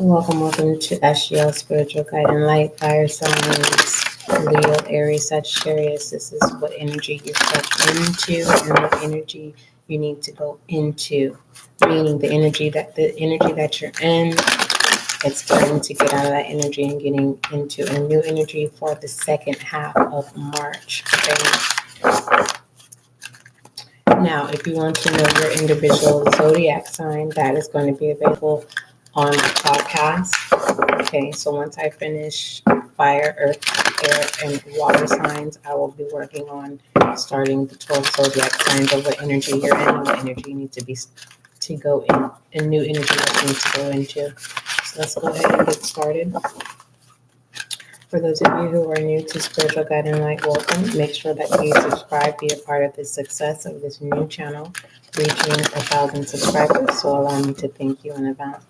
Welcome to SGL Spiritual Guide and Light, Fire Signs, Leo, Aries, Sagittarius. This is what energy you step into and what energy you need to go into. Meaning the energy that you're in, it's time to get out of that energy and getting into a new energy for the second half of March. Okay. Now, if you want to know your individual zodiac sign, that is going to be available on the podcast. Okay, so once I finish fire, earth, air, and water signs, I will be working on starting the 12 zodiac signs of what energy you're in and what energy you need to go in, and new energy that you need to go into. So let's go ahead and get started. For those of you who are new to Spiritual Guide and Light, welcome. Make sure that you subscribe, be a part of the success of this new channel, reaching 1,000 subscribers. So allow me to thank you in advance.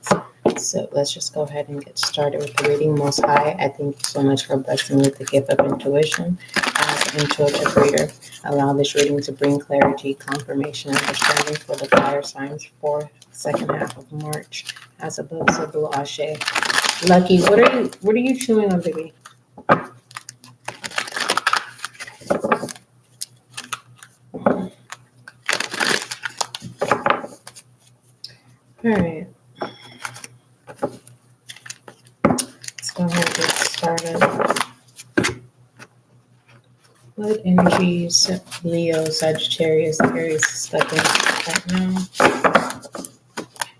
So let's just go ahead and get started with the reading. Most High, I thank you so much for blessing me with the gift of intuition. As an intuitive reader, allow this reading to bring clarity, confirmation, and understanding for the fire signs for the second half of March. As above, so below. Ashe. Lucky, what are you chewing on, baby? All right. Let's go ahead and get started. What energies Leo, Sagittarius, Aries is stuck in right now?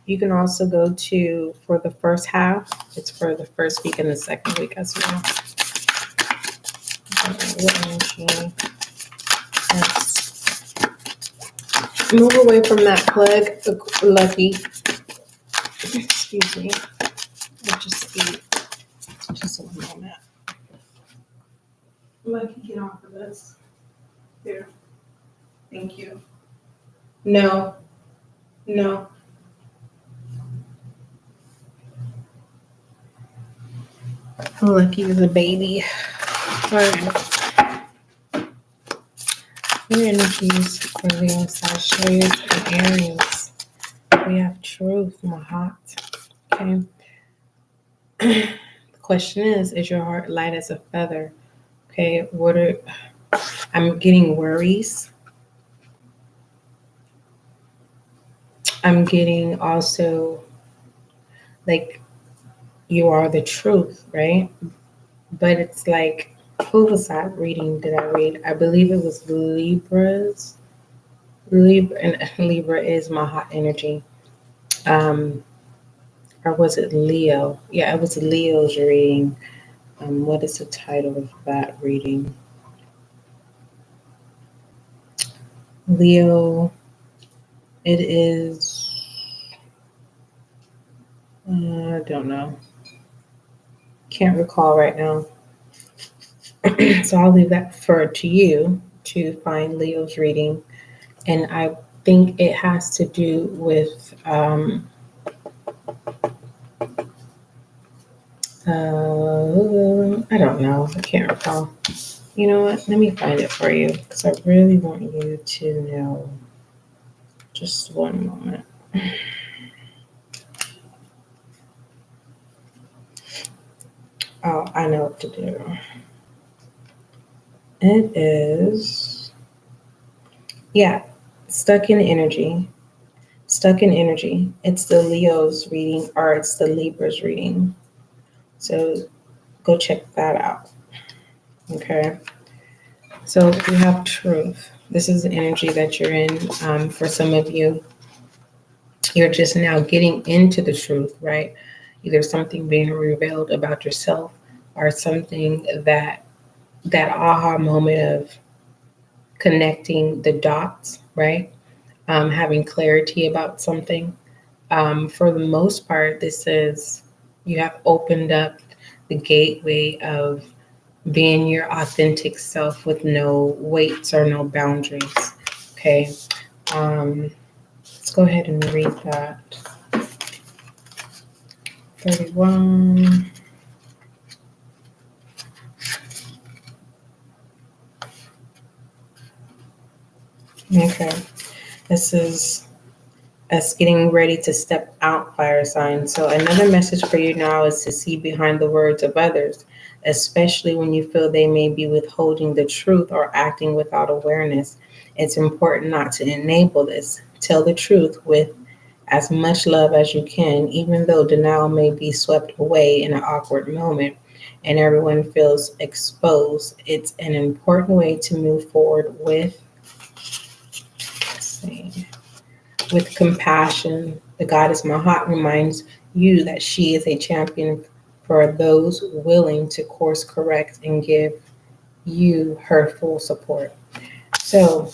You can also go to, for the first half, it's for the first week and the second week as well. What energy? Yes. Move away from that plug, Lucky. Excuse me. Let's just see. Just one moment. Lucky, get off of this. Here. Thank you. No. Lucky is a baby. All right. Your energies for Leo, Sagittarius, and Aries. We have truth, my heart. Okay. The question is your heart light as a feather? Okay. I'm getting worries. I'm getting also like you are the truth, right? But it's like, who was that reading? Did I read? I believe it was Libras. Libra is my hot energy. Or was it Leo? Yeah, it was Leo's reading. What is the title of that reading? Leo. It is. I don't know. Can't recall right now. So I'll leave that to you to find Leo's reading. And I think it has to do with I don't know. I can't recall. You know what? Let me find it for you because I really want you to know. Just one moment. Oh, I know what to do. It is, stuck in energy. Stuck in energy. It's the Leo's reading, or it's the Libra's reading. So go check that out. Okay. So you have truth. This is the energy that you're in. For some of you, you're just now getting into the truth, right? Either something being revealed about yourself or something that aha moment of connecting the dots, right? Having clarity about something. For the most part, this is you have opened up the gateway of being your authentic self with no weights or no boundaries. Okay. Let's go ahead and read that. 31. Okay. This is as getting ready to step out, fire sign. So another message for you now is to see behind the words of others, especially when you feel they may be withholding the truth or acting without awareness. It's important not to enable this. Tell the truth with as much love as you can, even though denial may be swept away in an awkward moment and everyone feels exposed. It's an important way to move forward with, with compassion. The goddess Mahat reminds you that she is a champion for those willing to course correct and give you her full support. So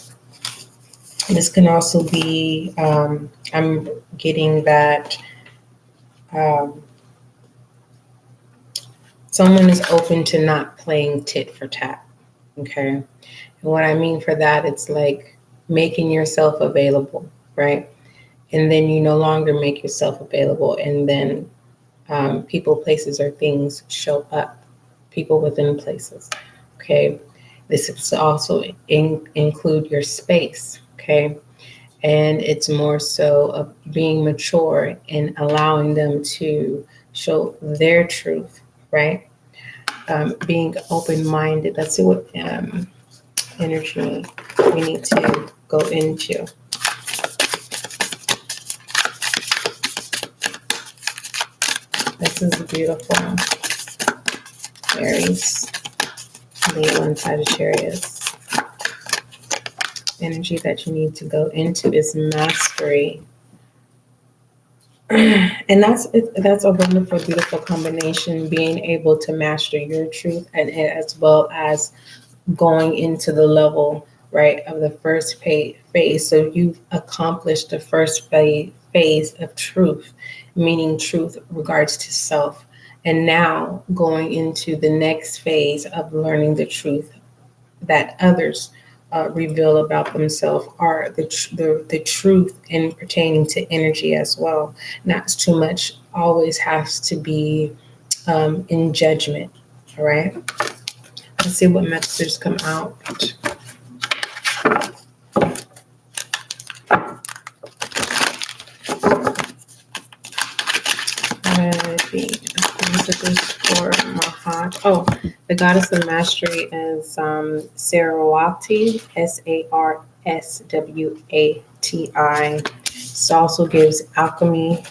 this can also be, I'm getting that someone is open to not playing tit for tat. Okay. And what I mean for that, it's like making yourself available, right? And then you no longer make yourself available. And then people, places, or things show up, people within places. Okay. This is also include your space. Okay. And it's more so of being mature and allowing them to show their truth, right? Being open-minded. Let's see what energy we need to go into. This is beautiful. Aries, Leo, and Sagittarius. Energy that you need to go into is mastery. And that's a wonderful, beautiful combination, being able to master your truth and as well as going into the level, right, of the first phase. So you've accomplished the first phase of truth, meaning truth regards to self. And now going into the next phase of learning the truth that others reveal about themselves, are the truth in pertaining to energy as well. Not too much always has to be in judgment. All right. Let's see what messages come out. Messages for Mahat. Oh, the goddess of mastery is Saraswati, Sarswati. This also gives alchemy,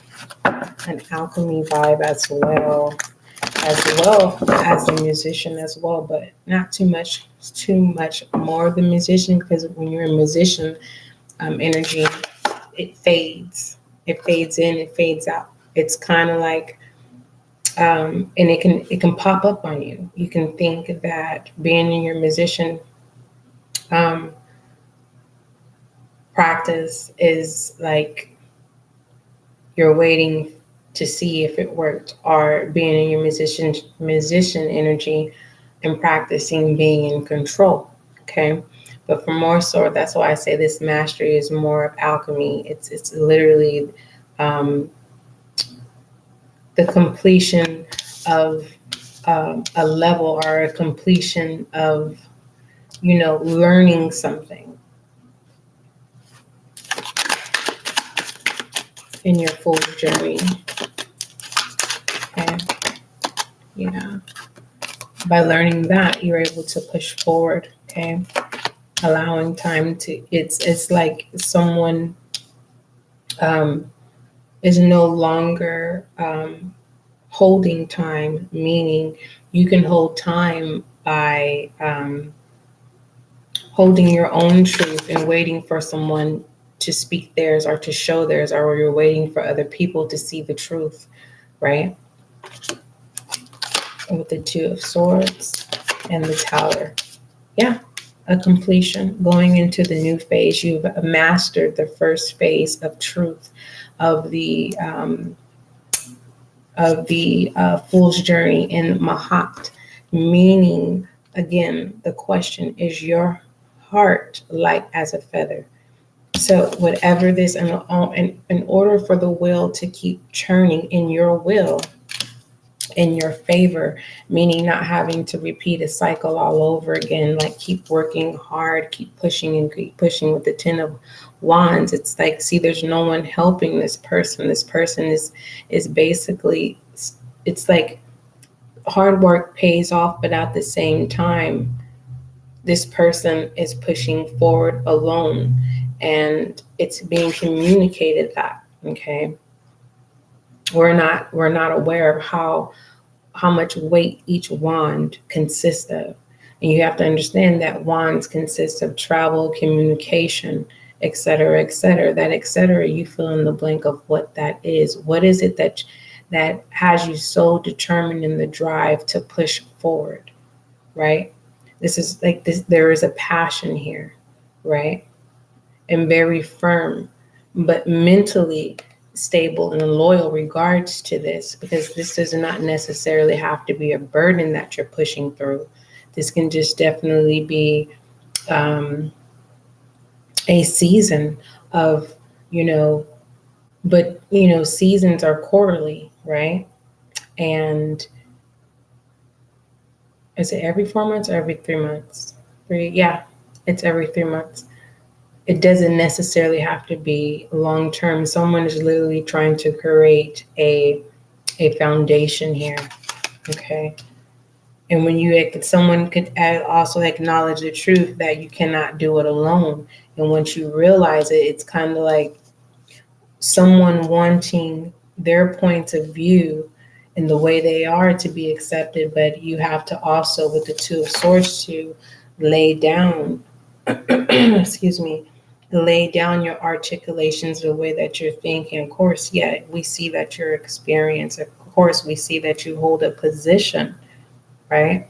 an alchemy vibe as well as a musician as well, but not too much more of the musician, because when you're a musician, energy, it fades in, it fades out. It's kind of like and it can pop up on you. You can think that being in your musician practice is like you're waiting to see if it worked, or being in your musician energy and practicing being in control. Okay. But for more so, that's why I say this mastery is more of alchemy. It's literally the completion of a level, or a completion of, learning something in your full journey. Okay. Yeah. By learning that, you're able to push forward. Okay. Allowing time to, it's like someone is no longer holding time, meaning you can hold time by holding your own truth and waiting for someone to speak theirs or to show theirs, or you're waiting for other people to see the truth, right? With the Two of Swords and the Tower. Yeah, a completion. Going into the new phase, you've mastered the first phase of truth, of the fool's journey in Mahat, meaning, again, the question is your heart light as a feather. So whatever this, in order for the wheel to keep churning in your will, in your favor, meaning not having to repeat a cycle all over again. Like, keep working hard, keep pushing and keep pushing. With the 10 of Wands, it's like, see, there's no one helping this person. This person is basically, it's like hard work pays off, but at the same time, this person is pushing forward alone, and it's being communicated that, okay, we're not aware of how much weight each wand consists of. And you have to understand that wands consist of travel, communication, etc., etc. That etc., you fill in the blank of what that is. What is it that has you so determined in the drive to push forward, right? This is like this. There is a passion here, right? And very firm, but mentally stable and loyal regards to this, because this does not necessarily have to be a burden that you're pushing through. This can just definitely be a season of, but seasons are quarterly, right? And is it every 4 months or every 3 months? Yeah, it's every 3 months. It doesn't necessarily have to be long term. Someone is literally trying to create a foundation here, okay? And when someone could also acknowledge the truth that you cannot do it alone. And once you realize it, it's kind of like someone wanting their points of view and the way they are to be accepted, but you have to also, with the 2 of Swords, to lay down, excuse me, lay down your articulations, the way that you're thinking. Of course, yeah, we see that you're experienced. Of course, we see that you hold a position, right?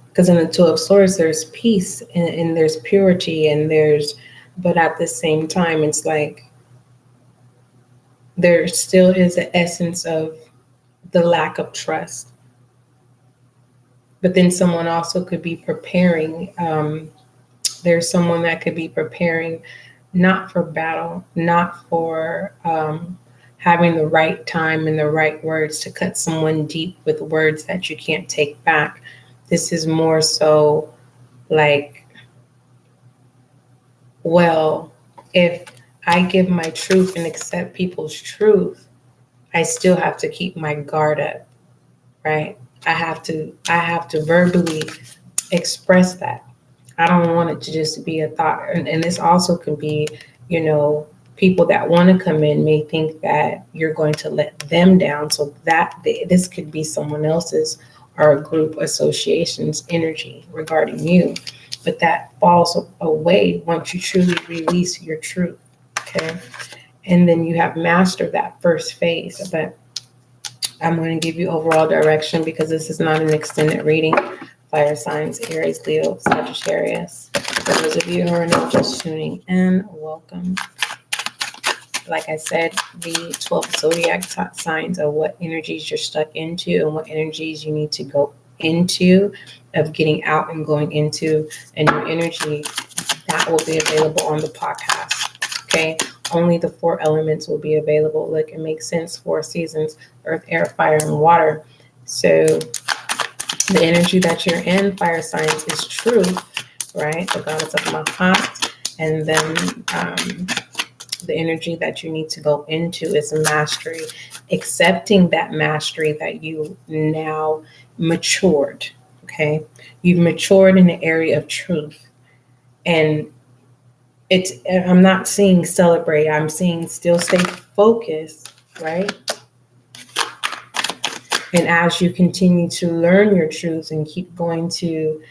Because in the 2 of Swords, there's peace and there's purity but at the same time, it's like there still is an essence of the lack of trust. But then someone also could be preparing. There's someone that could be preparing not for battle, not for having the right time and the right words to cut someone deep with words that you can't take back. This is more so like, well, if I give my truth and accept people's truth, I still have to keep my guard up, right? I have to verbally express that. I don't want it to just be a thought. And this also could be, people that want to come in may think that you're going to let them down. So that this could be someone else's or group association's energy regarding you. But that falls away once you truly release your truth, okay? And then you have mastered that first phase. But I'm going to give you overall direction because this is not an extended reading. Fire signs, Aries, Leo, Sagittarius. For those of you who are not just tuning in, welcome. Like I said, the 12 zodiac signs are what energies you're stuck into and what energies you need to go into, of getting out and going into a new energy. That will be available on the podcast, okay? Only the 4 elements will be available. Like, it makes sense, 4 seasons: earth, air, fire, and water. So the energy that you're in, fire signs, is truth, right? The goddess of Mahat. And then the energy that you need to go into is mastery, accepting that mastery that you now matured, okay? You've matured in the area of truth. And I'm not seeing celebrate, I'm seeing still stay focused, right? And as you continue to learn your truths and keep going to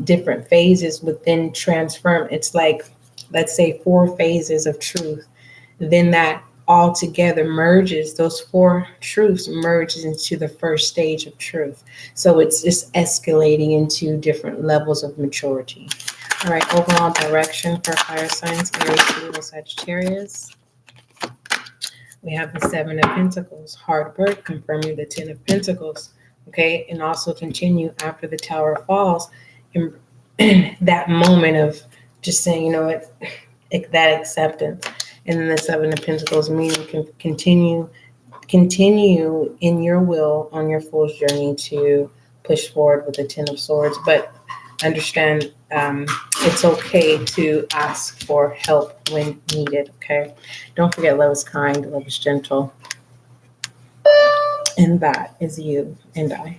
different phases within transform, it's like, let's say 4 phases of truth, then that all together merges, those 4 truths merges into the first stage of truth. So it's just escalating into different levels of maturity. All right, overall direction for fire signs, Aries, Leo, Sagittarius. We have the 7 of Pentacles, hard work, confirming the 10 of Pentacles, okay? And also continue after the Tower falls, in that moment of just saying, you know what, that acceptance. And then the Seven of Pentacles, meaning continue in your will on your fool's journey to push forward with the Ten of Swords. But understand it's okay to ask for help when needed, okay? Don't forget, love is kind, love is gentle. And that is you and I.